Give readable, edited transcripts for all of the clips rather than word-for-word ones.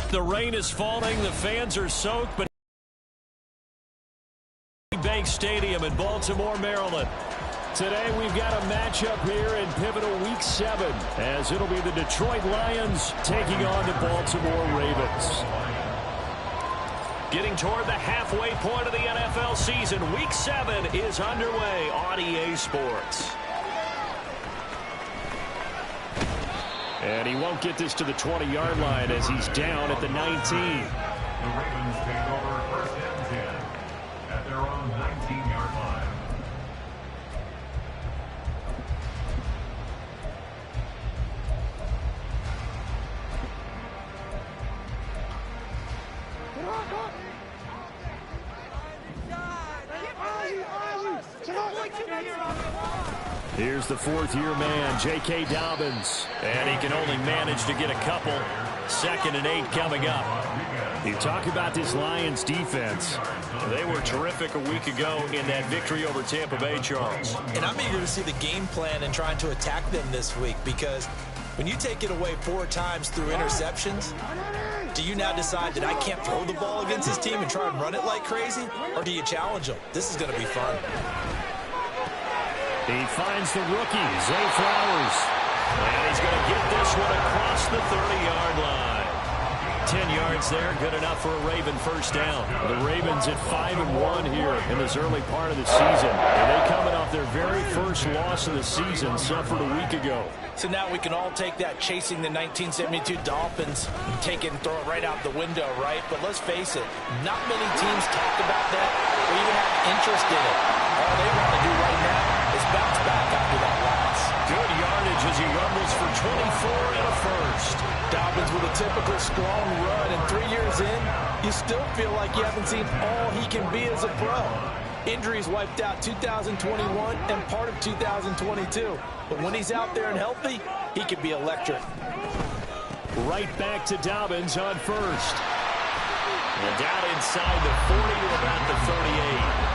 The rain is falling, the fans are soaked, but Bank Stadium in Baltimore, Maryland. Today we've got a matchup here in pivotal Week 7 as it'll be the Detroit Lions taking on the Baltimore Ravens. Getting toward the halfway point of the NFL season, Week 7 is underway on EA Sports. And he won't get this to the 20-yard line as he's down at the 19. The Ravens take over first and 10 at their own 19-yard line. Here's the fourth-year man, J.K. Dobbins. And he can only manage to get a couple. 2nd and 8 coming up. You talk about this Lions defense. They were terrific a week ago in that victory over Tampa Bay, Charles. And I'm eager to see the game plan and trying to attack them this week, because when you take it away 4 times through interceptions, do you now decide that I can't throw the ball against this team and try and run it like crazy? Or do you challenge them? This is going to be fun. He finds the rookie, Zay Flowers. And he's going to get this one across the 30-yard line. 10 yards there, good enough for a Raven first down. The Ravens at 5-1 here in this early part of the season. And they coming off their very first loss of the season, suffered a week ago. So now we can all take that chasing the 1972 Dolphins and take it and throw it right out the window, right? But let's face it, not many teams talk about that or even have interest in it. All they want to do right now is bounce back after that loss. Good yardage as he rumbles for 24 and a first. Dobbins with a typical strong run, and 3 years in, you still feel like you haven't seen all he can be as a pro. Injuries wiped out 2021 and part of 2022. But when he's out there and healthy, he can be electric. Right back to Dobbins on first. And down inside the 40 to about the 38.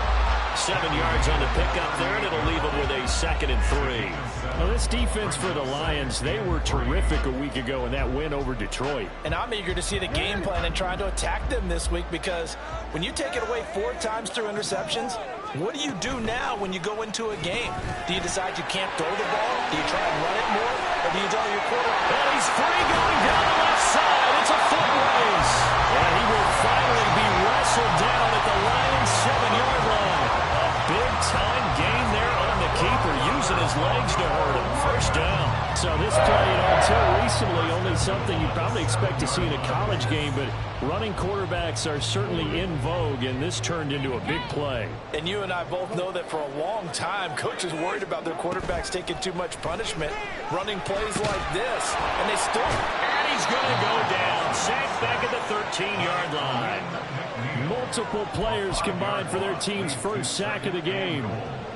7 yards on the pickup there, and it'll leave him with a 2nd and 3. Now, this defense for the Lions, they were terrific a week ago in that win over Detroit. And I'm eager to see the game plan and trying to attack them this week, because when you take it away 4 times through interceptions, what do you do now when you go into a game? Do you decide you can't throw the ball? Do you try and run it more? Or do you tell your quarterback? And he's free going down the left side. It's a foot race. And he will finally be wrestled down at the Lions' 7-yard line. A big-time gain there on the keeper, using his legs to hurt him. First down. So this play, until recently, only something you probably expect to see in a college game, but running quarterbacks are certainly in vogue, and this turned into a big play. And you and I both know that for a long time, coaches worried about their quarterbacks taking too much punishment, running plays like this, and they still... And he's going to go down, sacked back at the 13-yard line. Multiple players combined for their team's first sack of the game.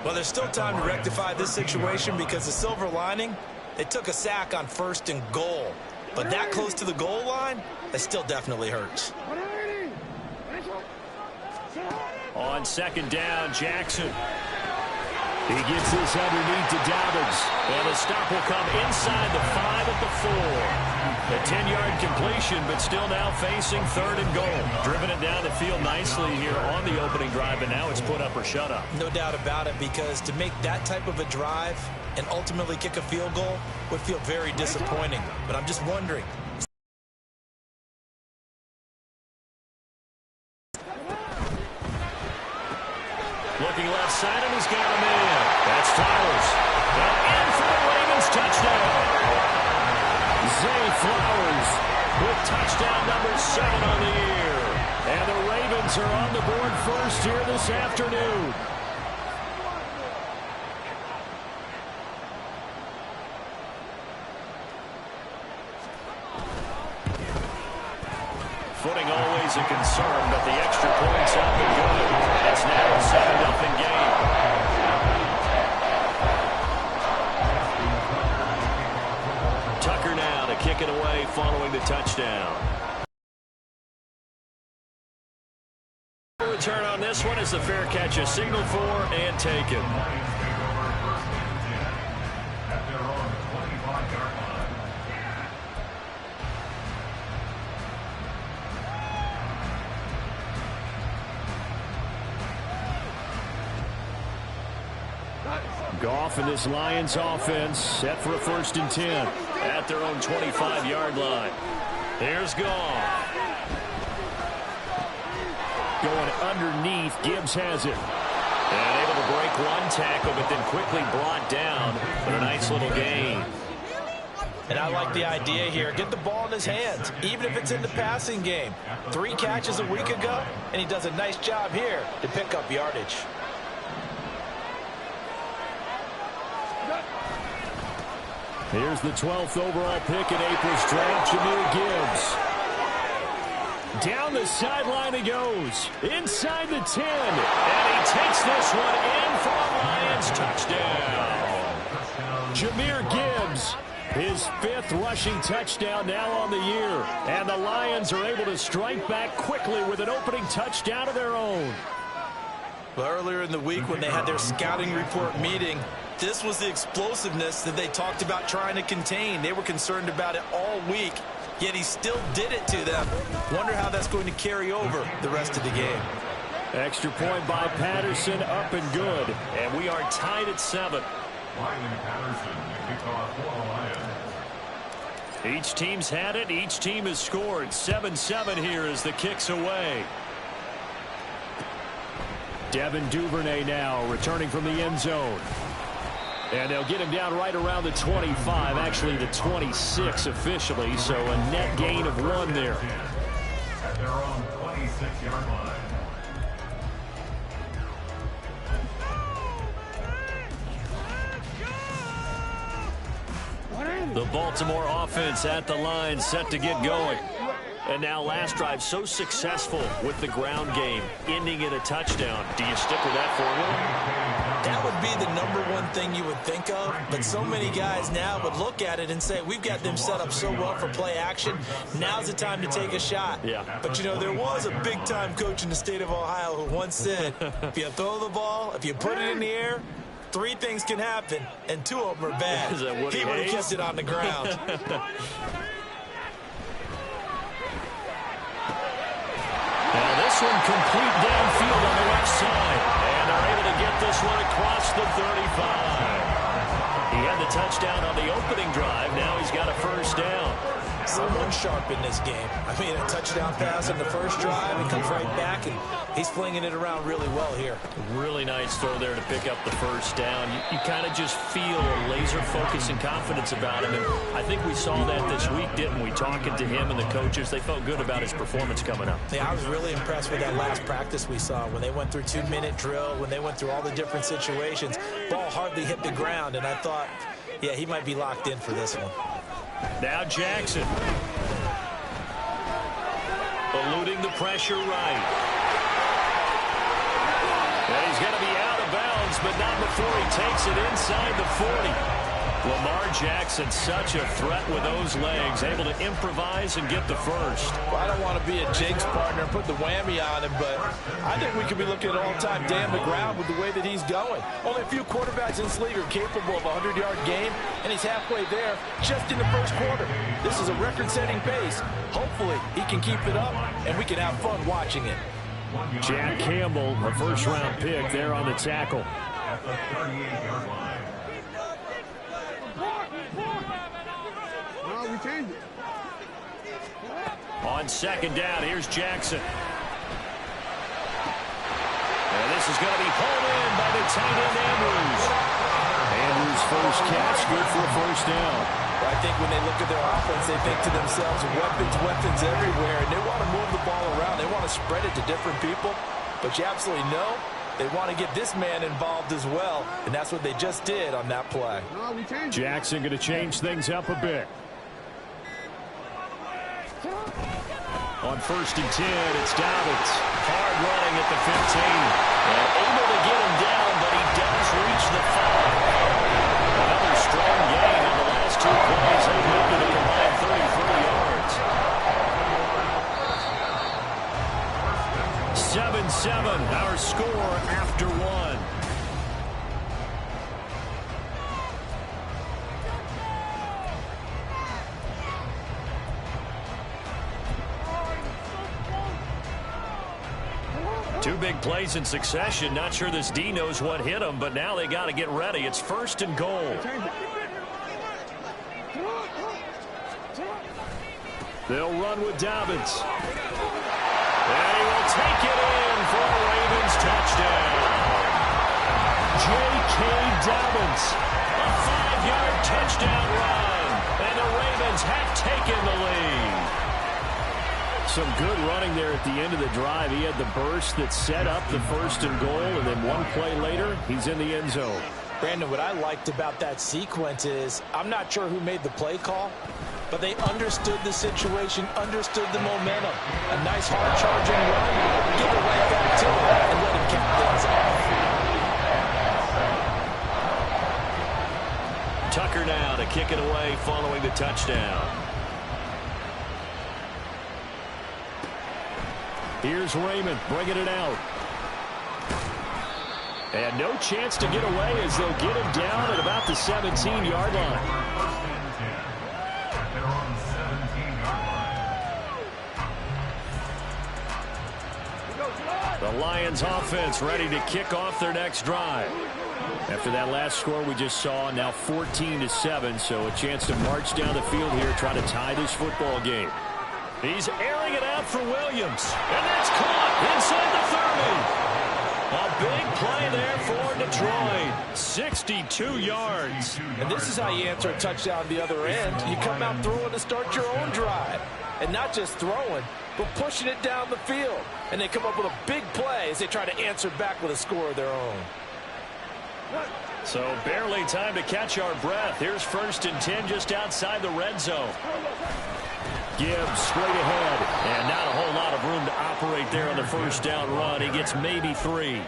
Well, there's still time to rectify this situation, because the silver lining, they took a sack on 1st and goal. But that close to the goal line, that still definitely hurts. On 2nd down, Jackson. He gets this underneath to Dobbins. And the stop will come inside the 5 at the 4. A 10-yard completion, but still now facing 3rd and goal. Driven it down the field nicely here on the opening drive, and now it's put up or shut up. No doubt about it, because to make that type of a drive and ultimately kick a field goal would feel very disappointing. But I'm just wondering. Looking left side, and he's got him in. That's Flowers. And in for the Ravens touchdown. Zay Flowers with touchdown number 7 on the year. And the Ravens are on the board first here this afternoon. Footing always a concern, but the extra points up and good. It's now a 7-0 game. Tucker now to kick it away following the touchdown. Return on this one is the fair catch, a signal for and taken. Goff and this Lions offense set for a 1st and 10 at their own 25-yard line. Here's Goff. Going underneath. Gibbs has it. And able to break one tackle, but then quickly brought down. But a nice little gain. And I like the idea here. Get the ball in his hands, even if it's in the passing game. 3 catches a week ago, and he does a nice job here to pick up yardage. Here's the 12th overall pick in April's draft, Jahmyr Gibbs. Down the sideline he goes. Inside the 10. And he takes this one in for a Lions touchdown. Jahmyr Gibbs, his 5th rushing touchdown now on the year. And the Lions are able to strike back quickly with an opening touchdown of their own. Well, earlier in the week when they had their scouting report meeting, this was the explosiveness that they talked about trying to contain. They were concerned about it all week, yet he still did it to them. Wonder how that's going to carry over the rest of the game. Extra point by Patterson, up and good. And we are tied at 7. Each team's had it. Each team has scored. 7-7 here as the kick's away. Devin Duvernay now returning from the end zone. And they'll get him down right around the 25, actually the 26 officially, so a net gain of 1 there. At their own 26-yard line. The Baltimore offense at the line, set to get going. And now last drive so successful with the ground game, ending in a touchdown. Do you stick with that formula? That would be the #1 thing you would think of, but so many guys now would look at it and say, we've got them set up so well for play action. Now's the time to take a shot. Yeah. But, you know, there was a big-time coach in the state of Ohio who once said, if you throw the ball, if you put it in the air, 3 things can happen, and 2 of them are bad. Is that what he would have kept it on the ground. Now this one complete downfield on the left side. And they're able to get this one across the 35. He had the touchdown on the opening drive. Now he's got a 1st down. Someone sharp in this game. I mean, a touchdown pass on the 1st drive. He comes right back, and he's flinging it around really well here. Really nice throw there to pick up the 1st down. You kind of just feel a laser focus and confidence about him. And I think we saw that this week, didn't we? Talking to him and the coaches, they felt good about his performance coming up. Yeah, I was really impressed with that last practice we saw when they went through 2-minute drill, when they went through all the different situations. Ball hardly hit the ground, and I thought, yeah, he might be locked in for this one. Now Jackson. Eluding the pressure right. And he's going to be out of bounds, but not before he takes it inside the 40. Lamar Jackson, such a threat with those legs, able to improvise and get the 1st. Well, I don't want to be a Jake's partner and put the whammy on him, but I think we could be looking at all-time damn the ground with the way that he's going. Only a few quarterbacks in this league are capable of a 100-yard game, and he's halfway there just in the 1st quarter. This is a record-setting pace. Hopefully, he can keep it up, and we can have fun watching it. Jack Campbell, a 1st-round pick there on the tackle. At the 38-yard line. On 2nd down, here's Jackson. And this is going to be pulled in by the tight end, Andrews. Andrews' 1st catch, good for a 1st down. Well, I think when they look at their offense, they think to themselves, weapons everywhere, and they want to move the ball around. They want to spread it to different people, but you absolutely know they want to get this man involved as well, and that's what they just did on that play. Jackson going to change things up a bit. On 1st and 10, it's Dobbins. Hard running at the 15. And able to get him down, but he does reach the 5. Another strong gain on the last 2 plays. They moved to the combined 33 yards. 7-7, our score after 1. Two big plays in succession. Not sure this D knows what hit him, but now they got to get ready. It's 1st and goal. They'll run with Dobbins. And he will take it in for a Ravens touchdown. J.K. Dobbins, a 5-yard touchdown run. And the Ravens have taken the lead. Some good running there at the end of the drive. He had the burst that set up the 1st and goal, and then one play later, he's in the end zone. Brandon, what I liked about that sequence is I'm not sure who made the play call, but they understood the situation, understood the momentum. A nice hard-charging run, give it right back to him, and let him cap things off. Tucker now to kick it away following the touchdown. Here's Raymond bringing it out. And no chance to get away as they'll get him down at about the 17-yard line. The Lions offense ready to kick off their next drive. After that last score we just saw, now 14-7, so a chance to march down the field here, try to tie this football game. He's airing it out for Williams, and that's caught inside the 30. A big play there for Detroit. 62 yards. And this is how you answer a touchdown the other end. You come out throwing to start your own drive. And not just throwing, but pushing it down the field. And they come up with a big play as they try to answer back with a score of their own. So barely time to catch our breath. Here's 1st and 10 just outside the red zone. Gibbs straight ahead, and not a whole lot of room to operate there on the 1st down run. He gets maybe 3.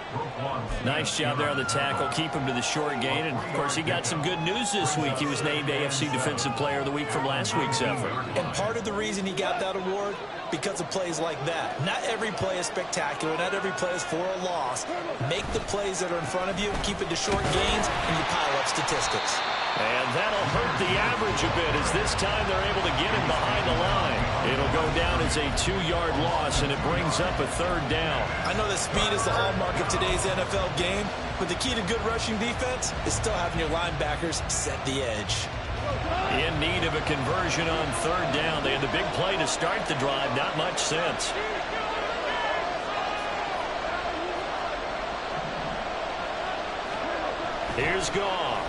Nice job there on the tackle, keep him to the short gain, and of course he got some good news this week. He was named AFC Defensive Player of the Week from last week's effort. And part of the reason he got that award, because of plays like that. Not every play is spectacular, not every play is for a loss. Make the plays that are in front of you, keep it to short gains, and you pile up statistics. And that'll hurt the average a bit, as this time they're able to get him behind the line. It'll go down as a 2-yard loss, and it brings up a 3rd down. I know that speed is the hallmark of today's NFL game, but the key to good rushing defense is still having your linebackers set the edge. In need of a conversion on 3rd down. They had the big play to start the drive, not much sense. Here's Goff.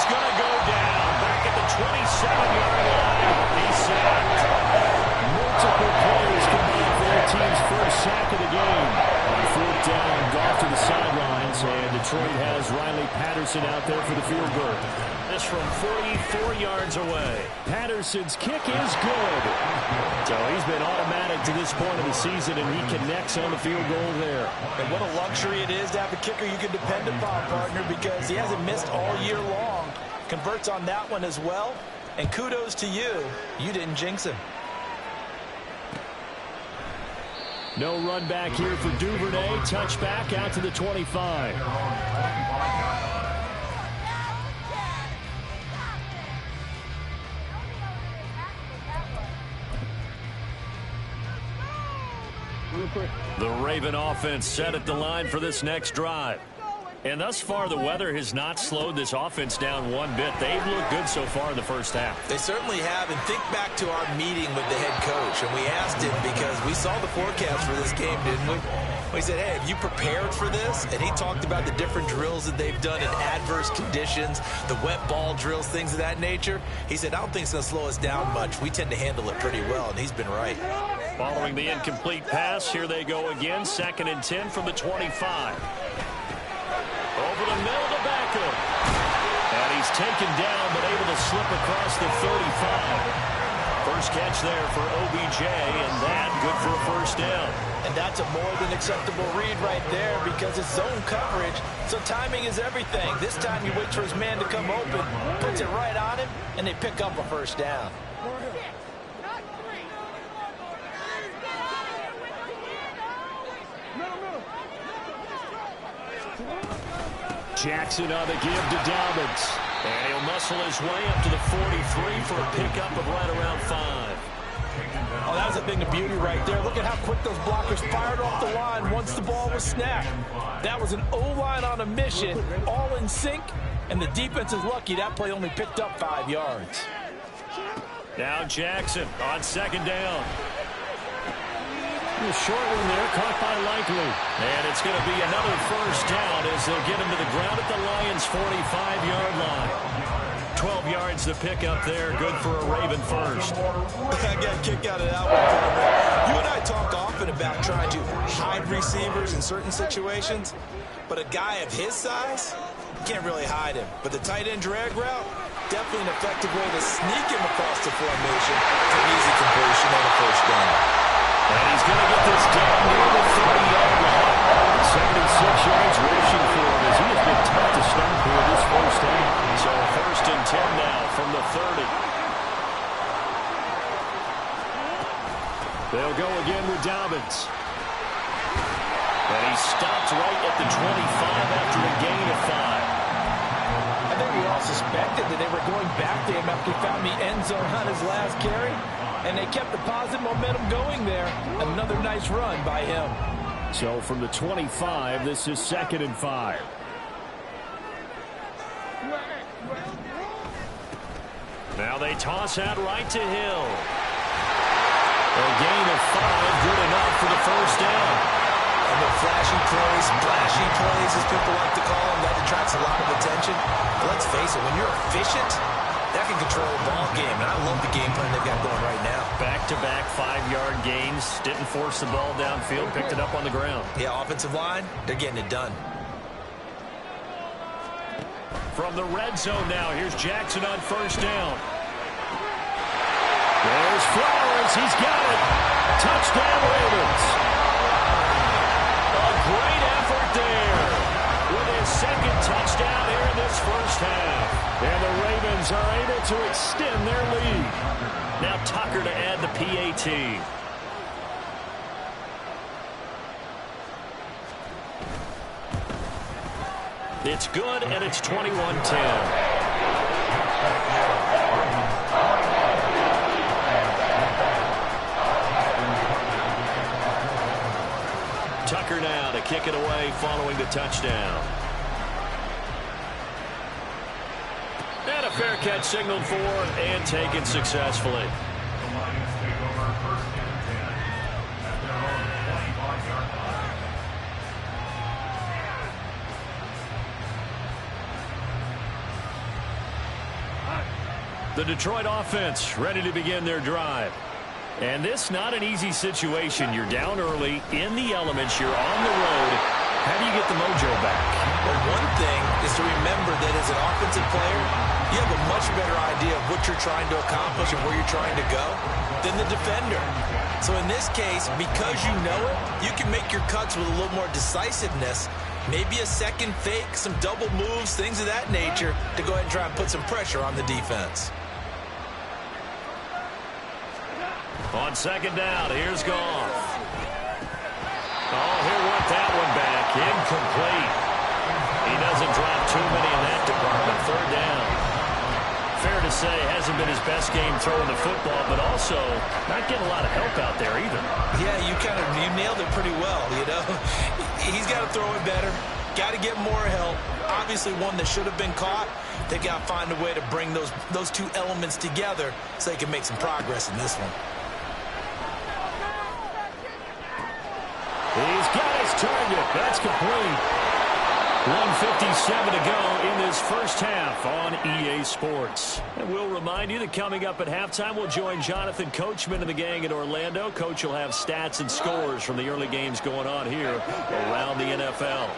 Going to go down back at the 27-yard line. He's sacked. Multiple players combined for their team's first sack of the game. On 4th down, Goff to the sidelines, and Detroit has Riley Patterson out there for the field goal. This from 44 yards away. Patterson's kick is good. So he's been automatic to this point of the season, and he connects on the field goal there. And what a luxury it is to have a kicker you can depend upon, partner, because he hasn't missed all year long. Converts on that one as well. And kudos to you. You didn't jinx him. No run back here for Duvernay. Touchback out to the 25. The Raven offense set at the line for this next drive. And thus far, the weather has not slowed this offense down one bit. They've looked good so far in the first half. They certainly have. And think back to our meeting with the head coach. And we asked him because we saw the forecast for this game, didn't we? We said, hey, have you prepared for this? And he talked about the different drills that they've done in adverse conditions, the wet ball drills, things of that nature. He said, I don't think it's going to slow us down much. We tend to handle it pretty well, and he's been right. Following the incomplete pass, here they go again. 2nd and 10 from the 25. Over the middle to Beckham. And he's taken down, but able to slip across the 35. First catch there for OBJ, and that good for a 1st down. And that's a more than acceptable read right there because it's zone coverage, so timing is everything. This time you wait for his man to come open, puts it right on him, and they pick up a 1st down. Jackson on the give to Dobbins. And he'll muscle his way up to the 43 for a pickup of right around 5. Oh, that was a thing of beauty right there. Look at how quick those blockers fired off the line once the ball was snapped. That was an O-line on a mission, all in sync, and the defense is lucky that play only picked up 5 yards. Now Jackson on second down. Short one there, caught by Likely. And it's going to be another first down as they'll get him to the ground at the Lions' 45-yard line. 12 yards to pick up there. Good for a Raven first. I got a kick out of that one. You and I talk often about trying to hide receivers in certain situations, but a guy of his size, you can't really hide him. But the tight end drag route, definitely an effective way to sneak him across the formation for easy completion and a first down. And he's going to get this down near the 30-yard line. 76 yards rushing for him as he has been tough to stop here this first half. So first and 10 now from the 30. They'll go again with Dobbins. And he stopped right at the 25 after a gain of 5. I think we all suspected that they were going back to him after he found the end zone on his last carry. And they kept the positive momentum going there. Another nice run by him. So from the 25, this is 2nd and 5. Now they toss out right to Hill. A gain of 5, good enough for the first down. And the flashy plays, splashy plays, as people like to call them, that attracts a lot of attention. But let's face it, when you're efficient, that can control a ball game. And I love the game plan they've got going right now. Back-to-back 5-yard gains. Didn't force the ball downfield. Picked it up on the ground. Yeah, offensive line, they're getting it done. From the red zone now, here's Jackson on first down. There's Flowers. He's got it. Touchdown, Ravens. A great effort there with his second touchdown here in this first half. And the Ravens are able to extend their lead. Now Tucker to add the PAT. It's good, and it's 21-10. Tucker now to kick it away following the touchdown. And a fair catch signaled for and taken successfully. The Lions take over first and 10 at their own 25-yard line. The Detroit offense ready to begin their drive. And this not an easy situation. You're down early, in the elements, you're on the road. How do you get the mojo back? Well, one thing is to remember that as an offensive player, you have a much better idea of what you're trying to accomplish and where you're trying to go than the defender. So in this case, because you know it, you can make your cuts with a little more decisiveness. Maybe a second fake, some double moves, things of that nature to go ahead and try and put some pressure on the defense. On second down, here's Goff. Oh, he'll want that one back. Incomplete. He doesn't drop too many in that department. Third down. Fair to say, hasn't been his best game throwing the football, but also not getting a lot of help out there either. Yeah, you nailed it pretty well, you know. He's got to throw it better. Got to get more help. Obviously one that should have been caught. They got to find a way to bring those two elements together so they can make some progress in this one. He's got his target. That's complete. 1:57 to go in this first half on EA Sports. And we'll remind you that coming up at halftime, we'll join Jonathan Coachman and the gang in Orlando. Coach will have stats and scores from the early games going on here around the NFL.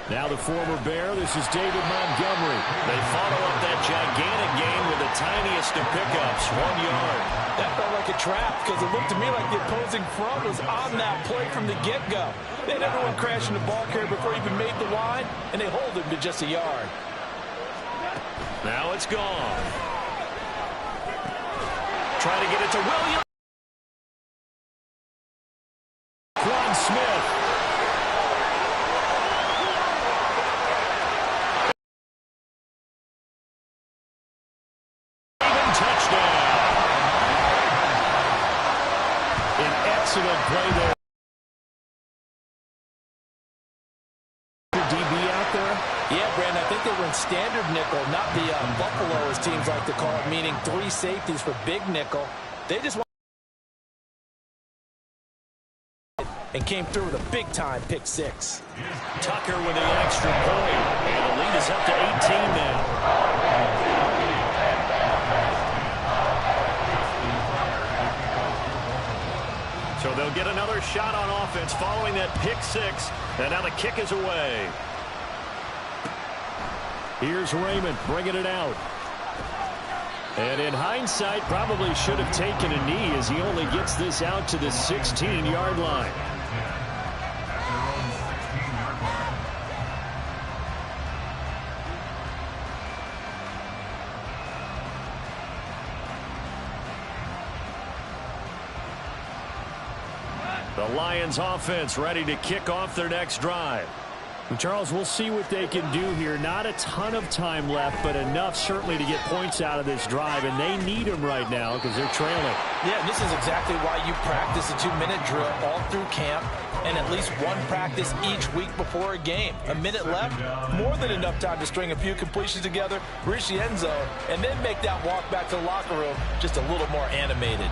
Now the former Bear, this is David Montgomery. They follow up that gigantic game with the tiniest of pickups, 1 yard. That felt like a trap because it looked to me like the opposing front was on that play from the get-go. They had everyone crashing the ball carrier before he even made the line, and they hold him to just a yard. Now it's gone. Trying to get it to Williams. Quan Smith. Touchdown. play there. DB out there? Yeah, Brandon, I think they were in standard nickel, not the Buffalo, as teams like to call it, meaning 3 safeties for big nickel. They just and came through with a big-time pick 6. Tucker with the extra point. And the lead is up to 18 now. So they'll get another shot on offense following that pick 6. And now the kick is away. Here's Raymond bringing it out. And in hindsight, probably should have taken a knee as he only gets this out to the 16-yard line. The Lions offense ready to kick off their next drive. Charles, we'll see what they can do here. Not a ton of time left, but enough certainly to get points out of this drive, and they need them right now because they're trailing. Yeah, this is exactly why you practice a 2-minute drill all through camp and at least one practice each week before a game. A minute left, more than enough time to string a few completions together, reach the end zone, and then make that walk back to the locker room just a little more animated.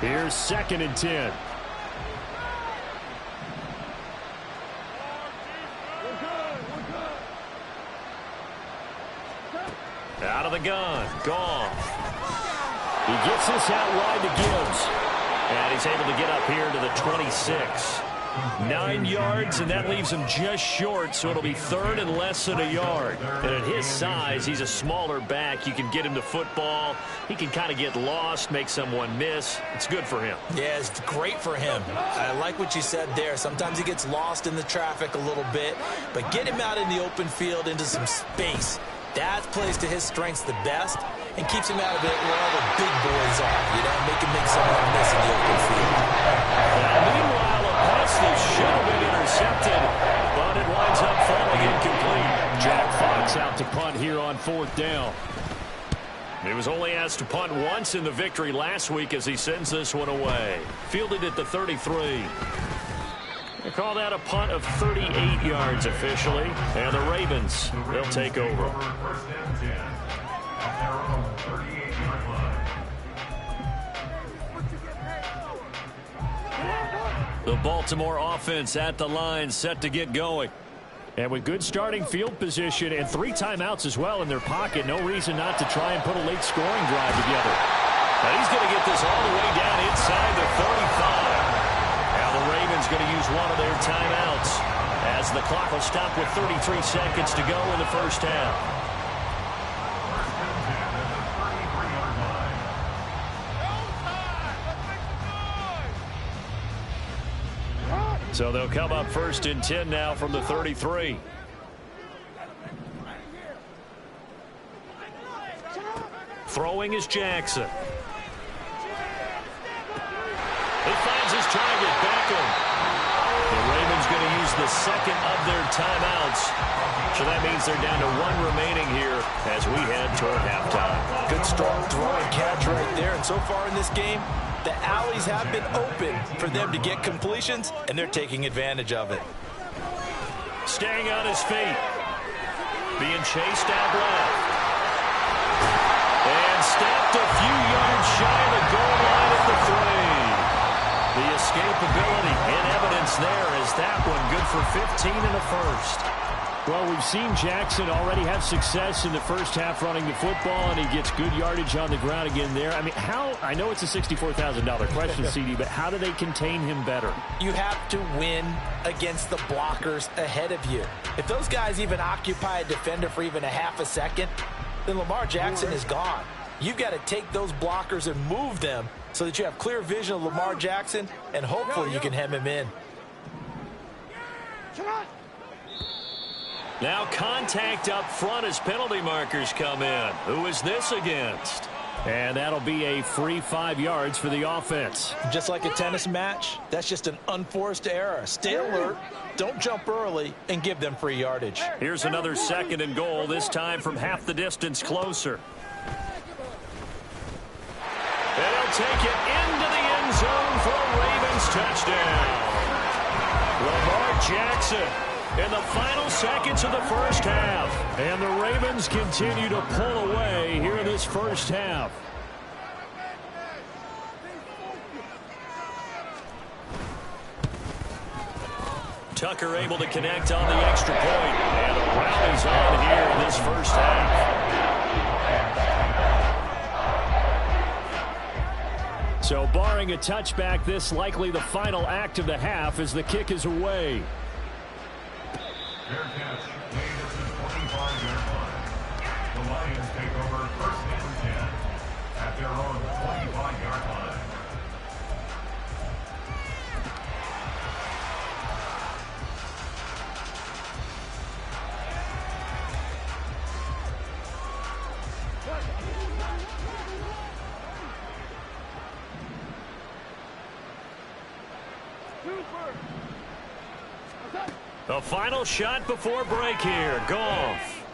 Here's 2nd and 10. Out of the gun. Goff. He gets this out wide to Gibbs. And he's able to get up here to the 26. 9 yards, and that leaves him just short, so it'll be 3rd and less than a yard. And at his size, he's a smaller back. You can get him to football. He can kind of get lost, make someone miss. It's good for him. Yeah, it's great for him. I like what you said there. Sometimes he gets lost in the traffic a little bit, but get him out in the open field into some space. That plays to his strengths the best and keeps him out of it where all the big boys are. You know, make him make someone miss in the open field. Meanwhile, a pass that should have been intercepted, but it winds up falling incomplete. Jack Fox out to punt here on 4th down. He was only asked to punt once in the victory last week as he sends this one away. Fielded at the 33. They call that a punt of 38 yards officially. And the Ravens, they'll take over. The Baltimore offense at the line, set to get going. And with good starting field position and 3 timeouts as well in their pocket, no reason not to try and put a late scoring drive together. Now he's going to get this all the way down inside the 35. Now the Ravens going to use one of their timeouts as the clock will stop with 33 seconds to go in the first half. So they'll come up 1st and 10 now from the 33. Throwing is Jackson. He finds his target, Beckham. The Ravens going to use the 2nd of their timeouts. So that means they're down to 1 remaining here as we head toward halftime. Good strong throw and catch right there. And so far in this game, the alleys have been open for them to get completions, and they're taking advantage of it. Staying on his feet. Being chased out left. And stopped a few yards shy of the goal line at the 3. The escapability in evidence there as that one good for 15 in the first. Well, we've seen Jackson already have success in the first half running the football, and he gets good yardage on the ground again there. I mean, I know it's a $64,000 question, CD, but how do they contain him better? You have to win against the blockers ahead of you. If those guys even occupy a defender for even a half a second, then Lamar Jackson is gone. You've got to take those blockers and move them so that you have clear vision of Lamar Jackson, and hopefully you can hem him in. Now contact up front as penalty markers come in. Who is this against? And that'll be a free 5 yards for the offense. Just like a tennis match, that's just an unforced error. Stay alert, don't jump early, and give them free yardage. Here's another 2nd and goal, this time from half the distance closer. And he'll take it into the end zone for a Ravens Ravens touchdown. Lamar Jackson in the final seconds of the first half. And the Ravens continue to pull away here in this first half. Tucker able to connect on the extra point. And a rout is on here in this first half. So barring a touchback, this likely the final act of the half as the kick is away. Fair catch. Gators is 25-yard line. The Lions take over first and 10 at their own 25-yard line. The final shot before break here. Goff.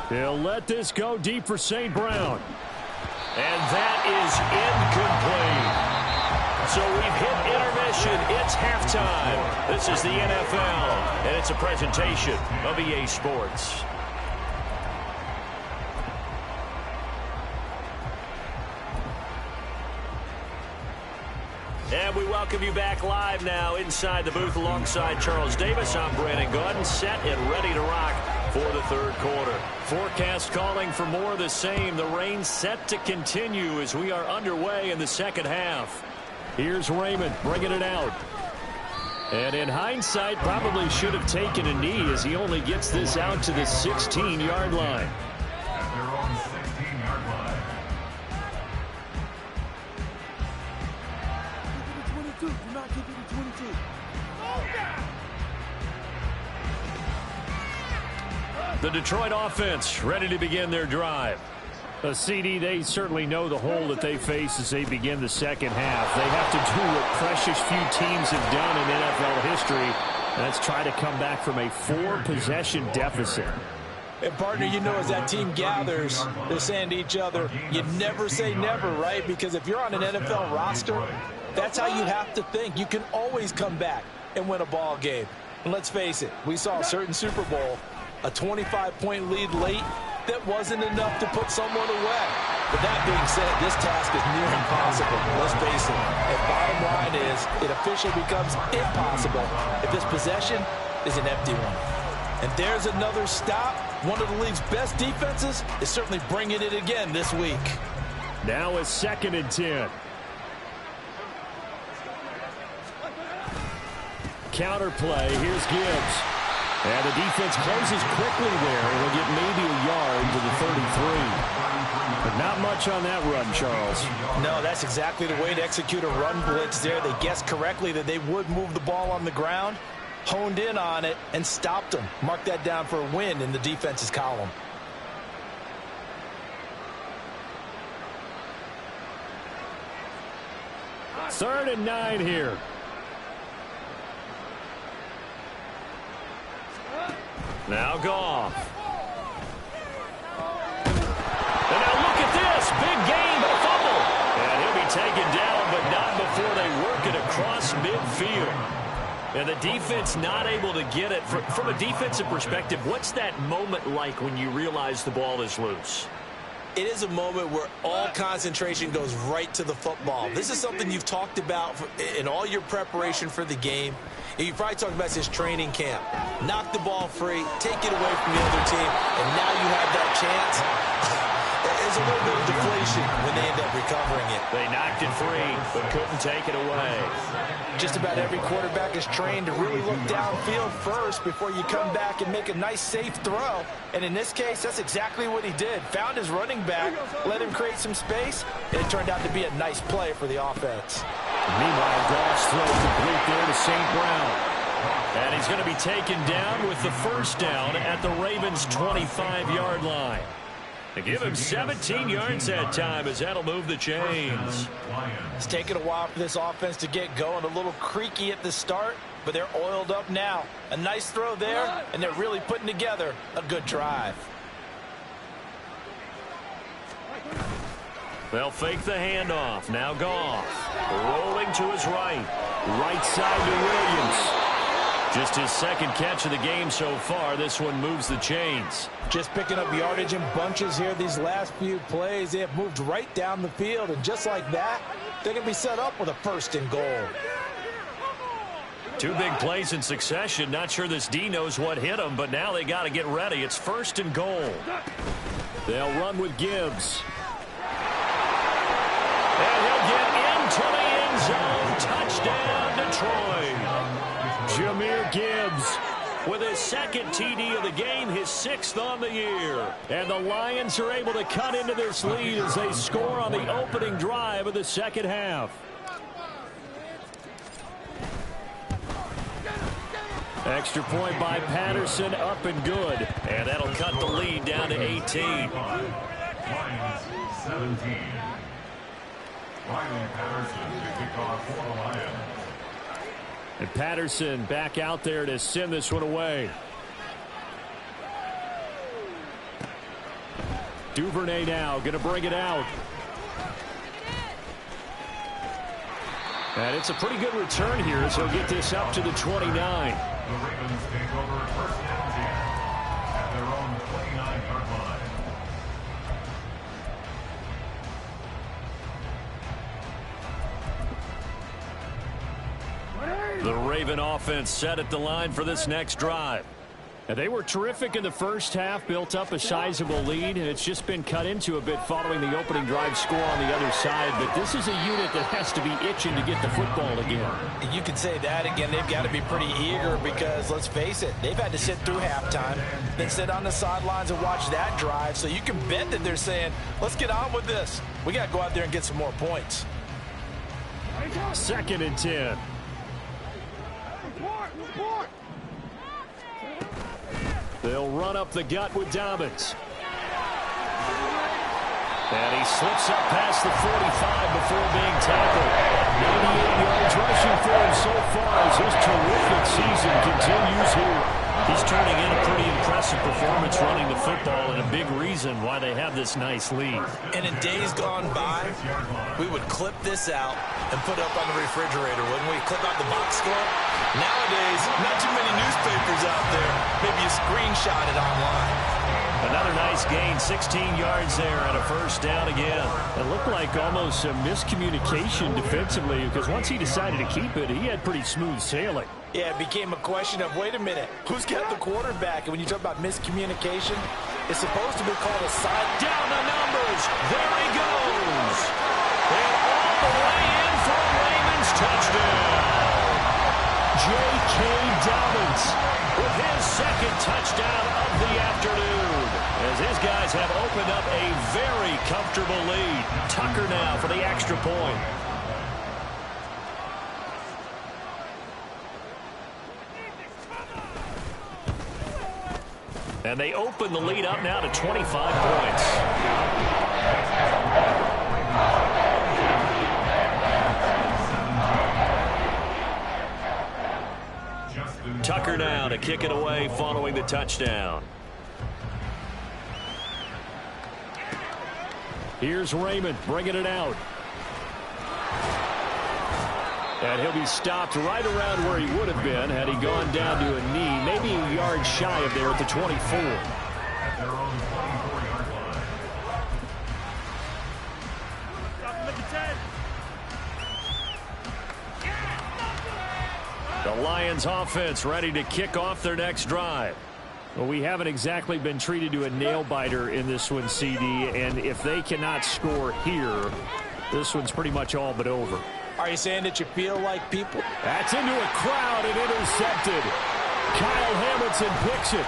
He'll let this go deep for St. Brown. And that is incomplete. So we've hit intermission. It's halftime. This is the NFL, and it's a presentation of EA Sports. And we welcome you back live now inside the booth alongside Charles Davis. I'm Brandon Gaudin, set and ready to rock for the third quarter. Forecast calling for more of the same. The rain set to continue as we are underway in the second half. Here's Raymond bringing it out. And in hindsight, probably should have taken a knee as he only gets this out to the 16-yard line. At their own 16-yard line. The Detroit offense ready to begin their drive. A CD, they certainly know the hole that they face as they begin the second half. They have to do what precious few teams have done in NFL history. That's try to come back from a 4-possession deficit. And, partner, you know, as that team gathers, they're saying to each other, you never say never, right? Because if you're on an NFL roster, that's how you have to think. You can always come back and win a ball game. And let's face it, we saw a certain Super Bowl, a 25-point lead late that wasn't enough to put someone away. But that being said, this task is near impossible. Let's face it. And bottom line is, it officially becomes impossible if this possession is an empty one. And there's another stop. One of the league's best defenses is certainly bringing it again this week. Now a 2nd and 10. Counter play. Here's Gibbs. And the defense closes quickly there. It'll get maybe a yard to the 33. But not much on that run, Charles. No, that's exactly the way to execute a run blitz there. They guessed correctly that they would move the ball on the ground, honed in on it, and stopped them. Mark that down for a win in the defense's column. Third and 9 here. Now Goff. And now look at this. Big gain, but a fumble. And he'll be taken down, but not before they work it across midfield. And the defense not able to get it. From a defensive perspective, what's that moment like when you realize the ball is loose? It is a moment where all concentration goes right to the football. This is something you've talked about in all your preparation for the game. You probably talked about this training camp. Knock the ball free, take it away from the other team, and now you have that chance. There's a little bit of deflation when they end up recovering it. They knocked it free, but couldn't take it away. Just about every quarterback is trained to really look downfield first before you come back and make a nice, safe throw. And in this case, that's exactly what he did. Found his running back, let him create some space, and it turned out to be a nice play for the offense. Meanwhile, Goff's throw complete there to St. Brown. And he's going to be taken down with the first down at the Ravens' 25-yard line. They give him 17 yards that time as that'll move the chains. It's taken a while for this offense to get going. A little creaky at the start, but they're oiled up now. A nice throw there, and they're really putting together a good drive. They'll fake the handoff. Now Goff rolling to his right. Right side to Williams. Just his second catch of the game so far. This one moves the chains. Just picking up yardage in bunches here these last few plays. They have moved right down the field, and just like that, they're going to be set up with a 1st and goal. 2 big plays in succession. Not sure this D knows what hit him, but now they got to get ready. It's 1st and goal. They'll run with Gibbs. And he'll get into the end zone. Touchdown, Detroit. Jahmyr Gibbs with his 2nd TD of the game, his 6th on the year. And the Lions are able to cut into this lead as they score on the opening drive of the second half. Extra point by Patterson, up and good. And that'll cut the lead down to 18. Lions 17. Riley Patterson to kick off for the Lions. And Patterson back out there to send this one away. Duvernay now going to bring it out. And it's a pretty good return here as he'll get this up to the 29. The Ravens take over 1st and 10 at their own 29-yard line. The Raven offense set at the line for this next drive. And they were terrific in the first half, built up a sizable lead, and it's just been cut into a bit following the opening drive score on the other side. But this is a unit that has to be itching to get the football again. You could say that again. They've got to be pretty eager because, let's face it, they've had to sit through halftime, then sit on the sidelines and watch that drive. So you can bet that they're saying, let's get on with this. We got to go out there and get some more points. 2nd and 10. They'll run up the gut with Dobbins. And he slips up past the 45 before being tackled. 98 yards rushing for him so far as his terrific season continues here. He's turning in a pretty impressive performance running the football, and a big reason why they have this nice lead. And in days gone by, we would clip this out and put it up on the refrigerator, wouldn't we? Clip out the box score. Nowadays, not too many newspapers out there. Maybe you screenshot it online. Another nice gain, 16 yards there and a 1st down again. It looked like almost a miscommunication defensively because once he decided to keep it, he had pretty smooth sailing. Yeah, it became a question of, wait a minute, who's got the quarterback? And when you talk about miscommunication, it's supposed to be called a side. Down the numbers. There he goes. And all the way in for a Ravens touchdown. J.K. Dobbins with his 2nd touchdown of the afternoon. As his guys have opened up a very comfortable lead. Tucker now for the extra point. And they open the lead up now to 25 points. Tucker now to kick it away following the touchdown. Here's Raymond bringing it out. And he'll be stopped right around where he would have been had he gone down to a knee, maybe a yard shy of there at the 24. At their own 24-yard line. The Lions offense ready to kick off their next drive. Well, we haven't exactly been treated to a nail-biter in this one, CD, and if they cannot score here, this one's pretty much all but over. Are you saying that you feel like people? That's into a crowd and intercepted. Kyle Hamilton picks it.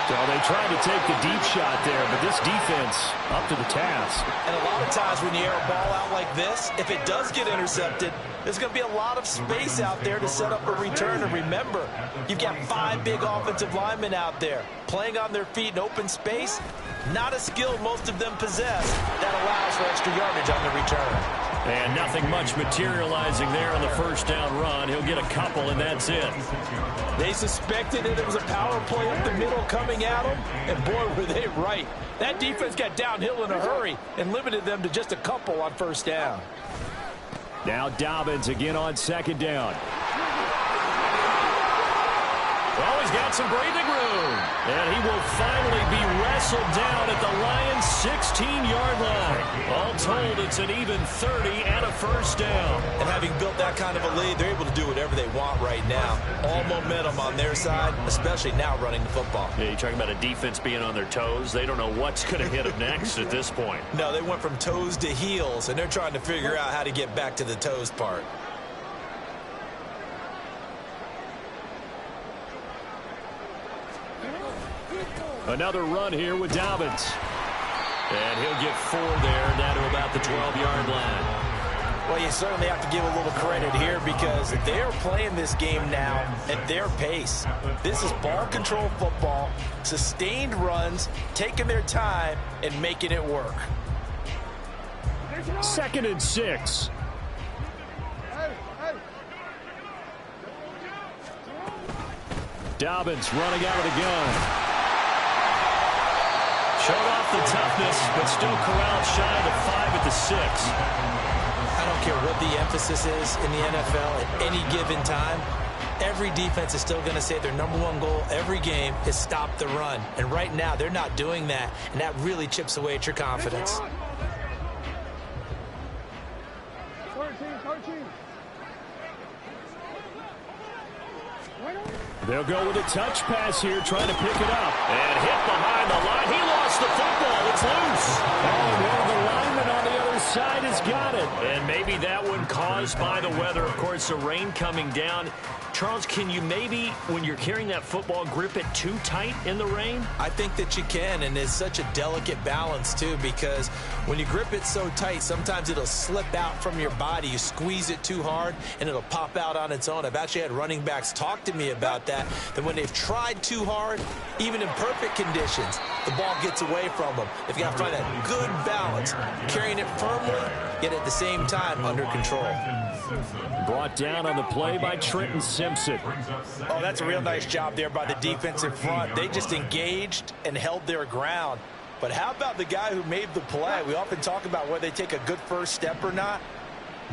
So they tried to take the deep shot there, but this defense up to the task. And a lot of times when you air a ball out like this, if it does get intercepted, there's going to be a lot of space out there to set up a return. And remember, you've got 5 big offensive linemen out there playing on their feet in open space. Not a skill most of them possess that allows for extra yardage on the return. And nothing much materializing there on the 1st down run. He'll get a couple, and that's it. They suspected that it was a power play up the middle coming at them, and boy, were they right. That defense got downhill in a hurry and limited them to just a couple on 1st down. Now Dobbins again on second down. Oh, he's got some breathing room. And he will finally be wrestled down at the Lions' 16-yard line. All told, it's an even 30 and a first down. And having built that kind of a lead, they're able to do whatever they want right now. All momentum on their side, especially now running the football. Yeah, you're talking about a defense being on their toes. They don't know what's going to hit them next at this point. No, they went from toes to heels, and they're trying to figure out how to get back to the toes part. Another run here with Dobbins. And he'll get 4 there, down to about the 12-yard line. Well, you certainly have to give a little credit here because they're playing this game now at their pace. This is ball control football, sustained runs, taking their time, and making it work. 2nd and 6. Dobbins running out of the gun. Showed off the toughness, but still corralled shy of the 5 at the 6. I don't care what the emphasis is in the NFL at any given time. Every defense is still going to say their #1 goal every game is stop the run. And right now, they're not doing that, and that really chips away at your confidence. They'll go with a touch pass here, trying to pick it up. And hit behind the line. He lost the football. It's loose. Oh, and one of the linemen on the other side has got it. And maybe that one caused by the weather. Of course, the rain coming down. Charles, can you maybe, when you're carrying that football, grip it too tight in the rain? I think that you can, and it's such a delicate balance, too, because when you grip it so tight, sometimes it'll slip out from your body. You squeeze it too hard, and it'll pop out on its own. I've actually had running backs talk to me about that when they've tried too hard, even in perfect conditions, the ball gets away from them. They've got to find that good balance, carrying it firmly, yet at the same time under control. Brought down on the play by Trenton Simpson. Oh, that's a real nice job there by the defensive front. They just engaged and held their ground. But how about the guy who made the play? We often talk about whether they take a good first step or not.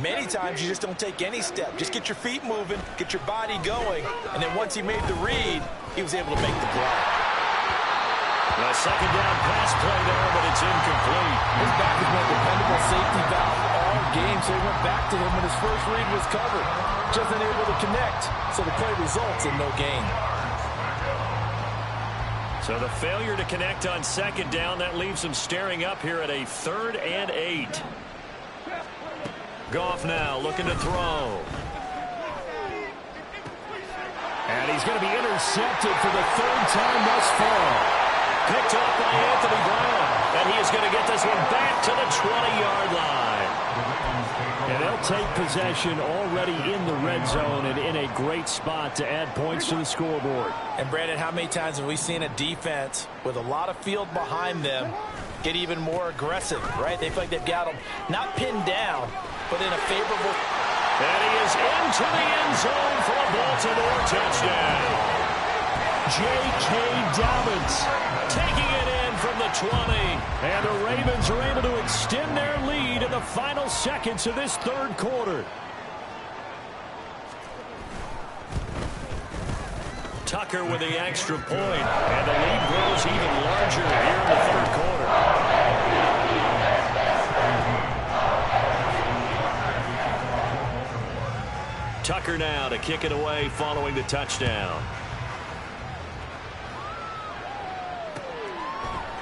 Many times you just don't take any step. Just get your feet moving, get your body going, and then once he made the read, he was able to make the play. A second down pass play there, but it's incomplete. His back has been a dependable safety valve all game, so he went back to him when his first read was covered. Just unable to connect, so the play results in no gain. So the failure to connect on second down, that leaves him staring up here at a 3rd and 8. Goff now looking to throw. And he's going to be intercepted for the 3rd time thus far. Picked off by Anthony Brown. And he is going to get this one back to the 20-yard line. And they'll take possession already in the red zone and in a great spot to add points to the scoreboard. And, Brandon, how many times have we seen a defense with a lot of field behind them get even more aggressive, right? They feel like they've got them not pinned down, but in a favorable. And he is into the end zone for a Baltimore touchdown. J.K. Dobbins taking it in from the 20. And the Ravens are able to extend their lead in the final seconds of this 3rd quarter. Tucker with the extra point. And the lead grows even larger here in the 3rd quarter. Tucker now to kick it away following the touchdown.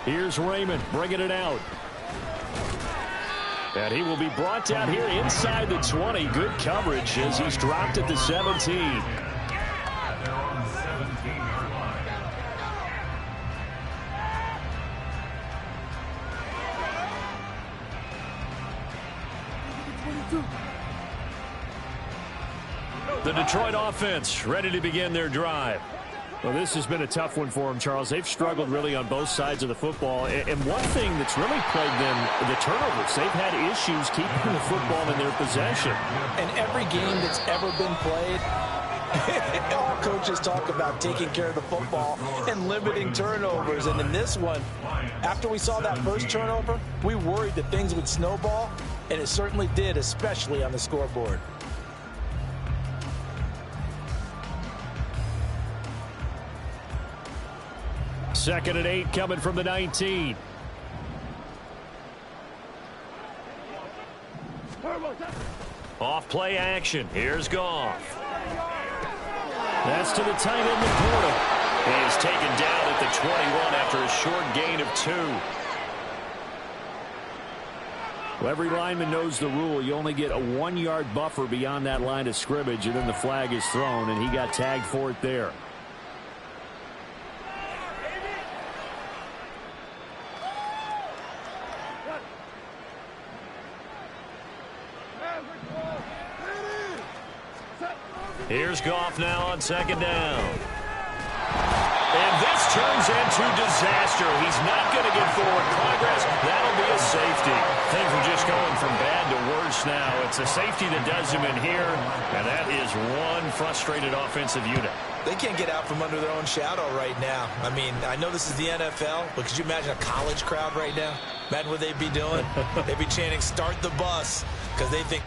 Here's Raymond bringing it out. And he will be brought down here inside the 20. Good coverage as he's dropped at the 17. The Detroit offense ready to begin their drive. Well, this has been a tough one for them, Charles. They've struggled really on both sides of the football. And one thing that's really plagued them, the turnovers. They've had issues keeping the football in their possession. And every game that's ever been played, all coaches talk about taking care of the football and limiting turnovers. And in this one, after we saw that first turnover, we worried that things would snowball. and it certainly did, especially on the scoreboard. Second and 8 coming from the 19. Off play action. Here's Goff. That's to the tight end, Laporta. He is taken down at the 21 after a short gain of 2. Well, every lineman knows the rule. You only get a 1-yard buffer beyond that line of scrimmage, and then the flag is thrown, and he got tagged for it there. Here's Goff now on second down. And this turns into disaster. He's not going to get forward progress. That'll be a safety. Things are just going from bad to worse now. It's a safety that does him in here, and that is one frustrated offensive unit. They can't get out from under their own shadow right now. I mean, I know this is the NFL, but could you imagine a college crowd right now? Imagine what they'd be doing. They'd be chanting, "Start the bus," because they think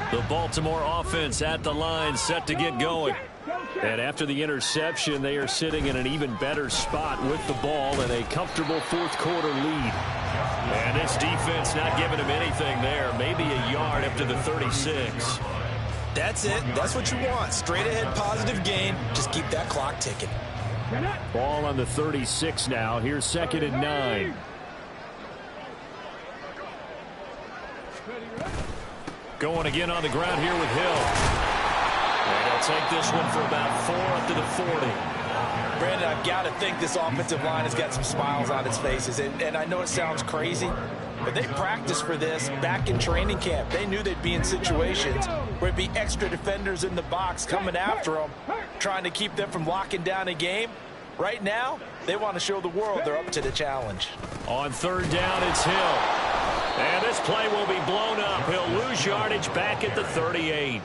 the Baltimore offense at the line, set to get going. And after the interception, they are sitting in an even better spot with the ball and a comfortable fourth-quarter lead. And this defense not giving him anything there. Maybe a yard up to the 36. that's it. That's what you want. Straight ahead positive gain. Just keep that clock ticking. Ball on the 36 now. Here's second and 9. Going again on the ground here with Hill. And he'll take this one for about 4 up to the 40. Brandon, I've got to think this offensive line has got some smiles on its faces. And I know it sounds crazy, but they practiced for this back in training camp. They knew they'd be in situations where it'd be extra defenders in the box coming after them, trying to keep them from locking down a game. Right now, they want to show the world they're up to the challenge. On third down, it's Hill. And this play will be blown up. He'll lose yardage back at the 38.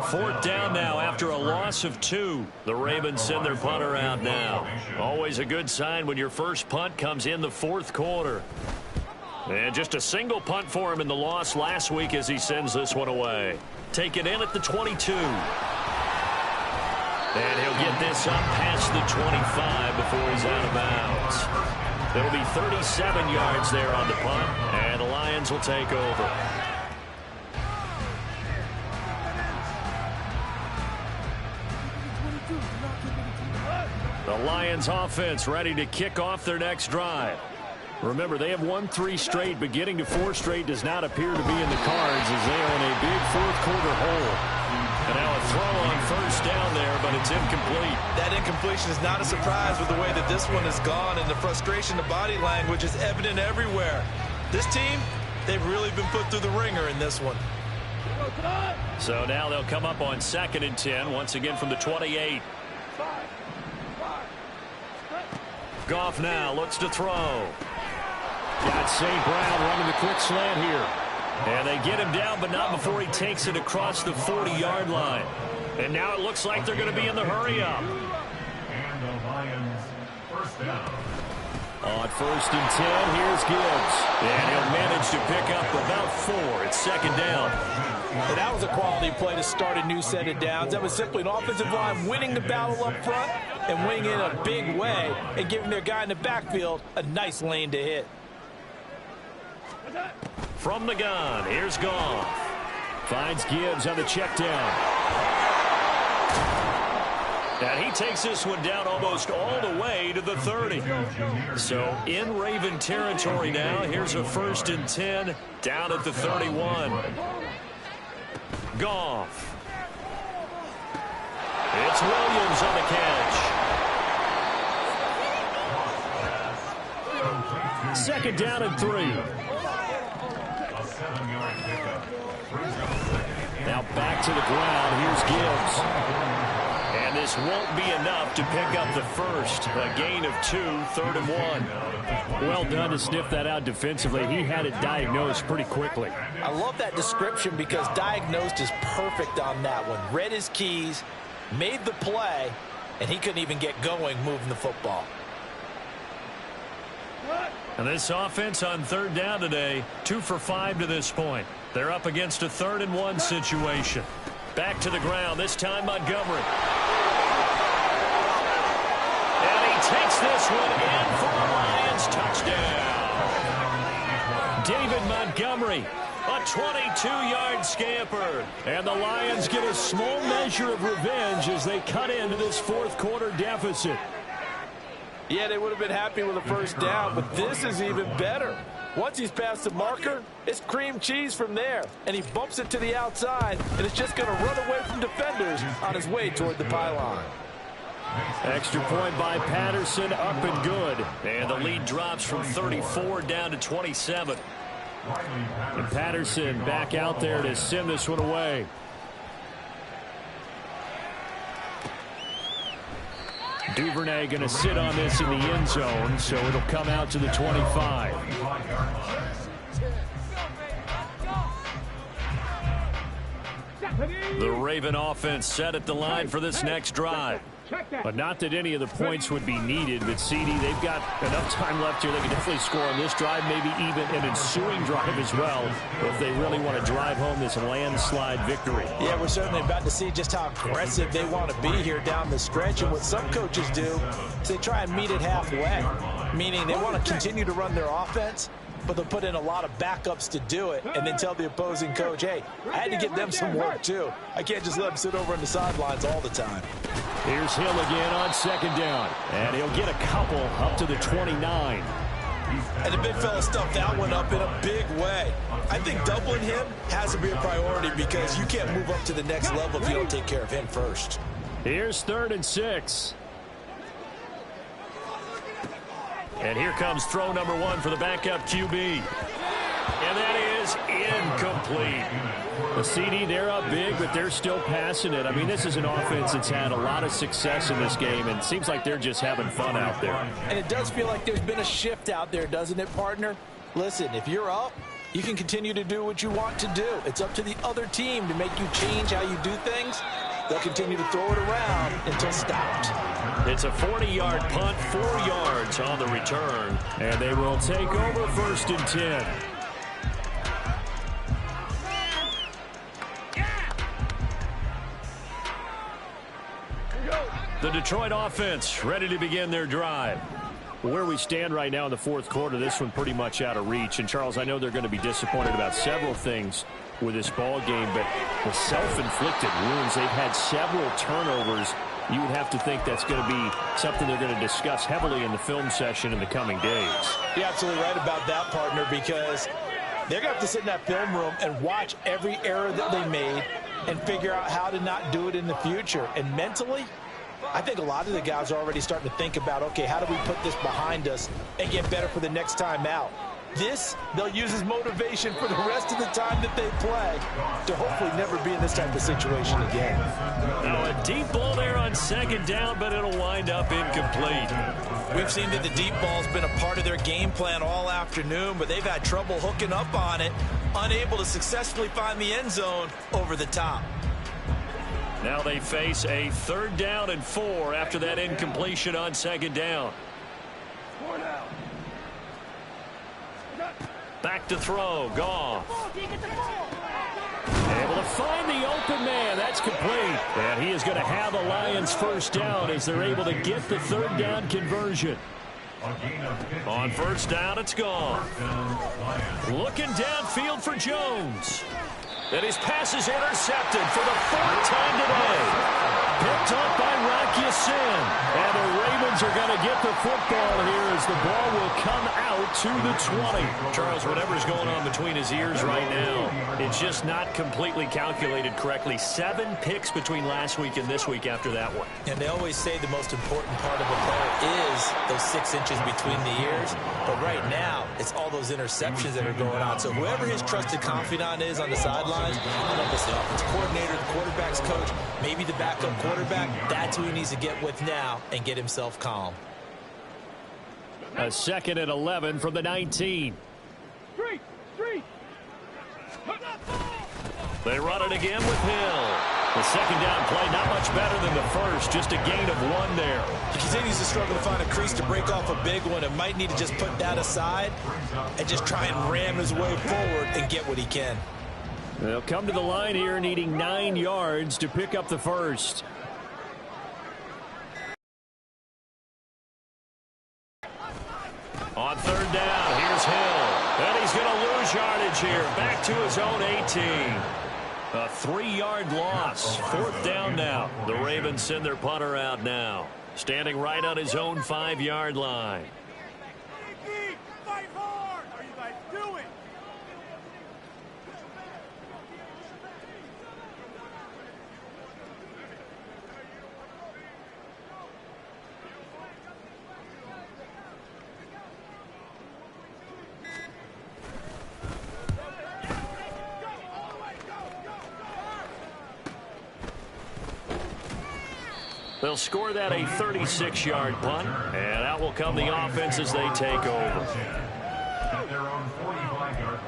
Fourth down now after a loss of 2. The Ravens send their punter out now. Always a good sign when your first punt comes in the fourth quarter. And just a single punt for him in the loss last week as he sends this one away. Take it in at the 22. And he'll get this up past the 25 before he's out of bounds. It'll be 37 yards there on the punt, and the Lions will take over. The Lions offense ready to kick off their next drive. Remember, they have won 3 straight, but getting to 4 straight does not appear to be in the cards as they are in a big fourth-quarter hole. And now a throw on first down there, but it's incomplete. That incompletion is not a surprise with the way that this one has gone, and the frustration, the body language is evident everywhere. This team, they've really been put through the ringer in this one. So now they'll come up on second and 10, once again from the 28. Goff now looks to throw. Got St. Brown running the quick slant here. And they get him down, but not before he takes it across the 40-yard line. And now it looks like they're going to be in the hurry-up. And the Lions first down. On first and 10, here's Gibbs. And he'll manage to pick up about 4. It's second down. And that was a quality play to start a new set of downs. That was simply an offensive line winning the battle up front and winning in a big way and giving their guy in the backfield a nice lane to hit. From the gun, here's Goff. Finds Gibbs on the check down. And he takes this one down almost all the way to the 30. So in Raven territory now. Here's a first and 10 down at the 31. Goff. It's Williams on the catch. Second down and 3. A 7-yard pickup. Now back to the ground. Here's Gibbs. And this won't be enough to pick up the first. A gain of 2, 3rd and 1. Well done to sniff that out defensively. He had it diagnosed pretty quickly. I love that description because diagnosed is perfect on that one. Read his keys, made the play, and he couldn't even get going moving the football. And this offense on 3rd down today, 2 for 5 to this point. They're up against a 3rd and 1 situation. Back to the ground, this time Montgomery. And he takes this one in for a Lions touchdown. David Montgomery, a 22-yard scamper. And the Lions get a small measure of revenge as they cut into this 4th quarter deficit. Yeah, they would have been happy with a first down, but this is even better. Once he's past the marker, it's cream cheese from there. And he bumps it to the outside, and it's just going to run away from defenders on his way toward the pylon. Extra point by Patterson, up and good. And the lead drops from 34 down to 27. And Patterson back out there to send this one away. Duvernay going to sit on this in the end zone, so it'll come out to the 25. The Raven offense set at the line for this next drive. But not that any of the points would be needed, but CD, they've got enough time left here. They can definitely score on this drive, maybe even an ensuing drive as well, if they really want to drive home this landslide victory. Yeah, we're certainly about to see just how aggressive they want to be here down the stretch. And what some coaches do is they try and meet it halfway, meaning they want to continue to run their offense, but they'll put in a lot of backups to do it and then tell the opposing coach, hey, I had to give them some work too. I can't just let them sit over on the sidelines all the time. Here's Hill again on 2nd down, and he'll get a couple up to the 29. And the big fella stuffed that one up in a big way. I think doubling him has to be a priority because you can't move up to the next level if you don't take care of him first. Here's 3rd and 6. And here comes throw number 1 for the backup QB. And that is incomplete. The CD, they're up big, but they're still passing it. I mean, this is an offense that's had a lot of success in this game, and it seems like they're just having fun out there. And it does feel like there's been a shift out there, doesn't it, partner? Listen, if you're up, you can continue to do what you want to do. It's up to the other team to make you change how you do things. They'll continue to throw it around until stopped. It's a 40-yard punt, 4 yards on the return. And they will take over 1st and 10. The Detroit offense ready to begin their drive. Where we stand right now in the 4th quarter, this one pretty much out of reach. And, Charles, I know they're going to be disappointed about several things with this ball game, but the self-inflicted wounds, they've had several turnovers. You would have to think that's going to be something they're going to discuss heavily in the film session in the coming days. You're absolutely right about that, partner, because they're going to have to sit in that film room and watch every error that they made and figure out how to not do it in the future. And mentally, I think a lot of the guys are already starting to think about, okay, how do we put this behind us and get better for the next time out? This, they'll use as motivation for the rest of the time that they play to hopefully never be in this type of situation again. Now a deep ball there on 2nd down, but it'll wind up incomplete. We've seen that the deep ball's been a part of their game plan all afternoon, but they've had trouble hooking up on it, unable to successfully find the end zone over the top. Now they face a 3rd down and 4 after that incompletion on 2nd down. Back to throw, Goff. Able to find the open man. That's complete. And he is going to have a Lions 1st down as they're able to get the 3rd down conversion. On 1st down, it's gone. Looking downfield for Jones. And his pass is intercepted for the fourth time today. Picked up by Rocky Sin. And the Ravens are going to get the football here as the ball will come out to the 20. Charles, whatever's going on between his ears right now, it's just not completely calculated correctly. 7 picks between last week and this week after that one. And they always say the most important part of a player is those 6 inches between the ears. But right now, it's all those interceptions that are going on. So whoever his trusted confidant is on the sidelines, I don't know if it's the offensive coordinator, the quarterback's coach, maybe the backup quarterback, that's who he needs to get with now and get himself calm. A 2nd and 11 from the 19. They run it again with Hill. The second down play, not much better than the first, just a gain of 1 there. He continues to struggle to find a crease to break off a big one and might need to just put that aside and just try and ram his way forward and get what he can. They'll come to the line here needing 9 yards to pick up the first. On 3rd down, here's Hill. And he's going to lose yardage here. Back to his own 18. A 3-yard loss. 4th down now. The Ravens send their punter out now. Standing right on his own 5-yard line. Fight hard! How are you guys doing? They'll score that a 36-yard punt, and out will come the offense as they take over. At their own 45-yard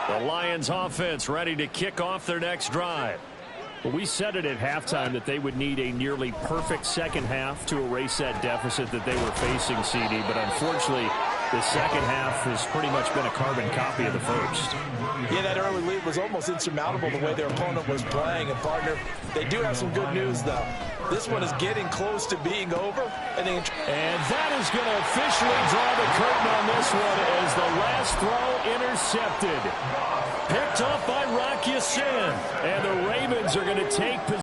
line. The Lions offense ready to kick off their next drive. Well, we said it at halftime that they would need a nearly perfect second half to erase that deficit that they were facing, CD. But unfortunately, the second half has pretty much been a carbon copy of the first. Yeah, that early lead was almost insurmountable the way their opponent was playing. And, partner, they do have some good news, though. This one is getting close to being over. And that is going to officially draw the curtain on this one as the last throw intercepted. Picked up by Rocky Sin. And the Ravens are going to take possession.